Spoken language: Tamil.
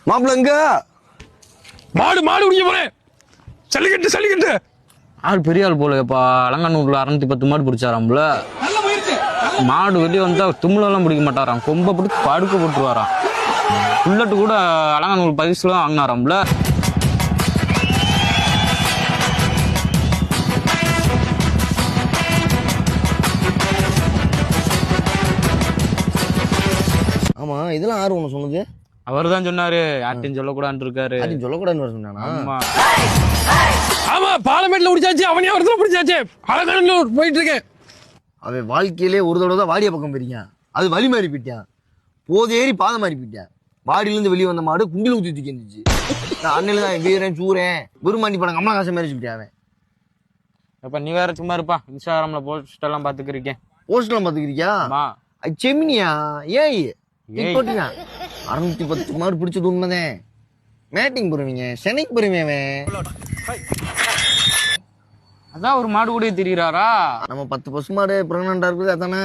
மாப்பிள்ளங்க மாடு மாடு குடிக்க போறேன். சல்லிக்கட்டு ஆள் பெரிய ஆள் போலப்பா. அலங்காநூர்ல 610 மாடு பிடிச்சாராம்ல. மாடு வெளியே வந்தா தும்முலாம் பிடிக்க மாட்டாராம், கொம்ப பிடிச்சி படுக்க போட்டுருவாராம். புல்லட்டு கூட அலங்காநூர் பரிசுலாம் வாங்கினாராம்ல. ஆமா இதெல்லாம் ஆறு ஒண்ணு சொன்னது அவர் தான் சொன்னாரு, யார்ட்டையும் சொல்லக்கூடாதுன்னு இருக்காரு. யாரையும் சொல்லக்கூடாதுன்னு சொன்னானா? ஆமா ஆமா பார்லிமெண்ட்ல பிடிச்சாச்சு, அவனே ஒருத்தர் பிடிச்சாச்சு. அலங்காநல்லூர் போயிட்டு இருக்கேன். அவன் வாழ்க்கையிலே ஒரு தடவை தான் வாடிய பக்கம் போயிருக்கான். அது வழி மாறி போயிட்டான், போதேறி பாதை மாறி போயிட்டான். வாடியிலிருந்து வெளியே வந்த மாடு குண்டில் ஊத்தி தூக்கி இருந்துச்சு. நான் அண்ணில தான் வீரன் சூரன் விரும்பாண்டி படம் கமலா காசை மாரி சொல்லிட்டேன் அவன். அப்ப நீ வேற சும்மா இருப்பா, இன்ஸ்டாகிராம்ல போஸ்ட் எல்லாம் பாத்துக்கிறீங்க. போஸ்ட்லாம் பாத்துக்கிறியா? செமினியா? ஏய் போட்டுக்கான் 610 மாடு பிடிச்சது உண்மைதான். மேட்டிங் போடுவீங்க, சென்னைக்கு போறீங்க. அதான் ஒரு மாடு கூட தெரியுறாரா? நம்ம 10 பசு மாடு பிரெக்னண்டா இருக்குது அதானே.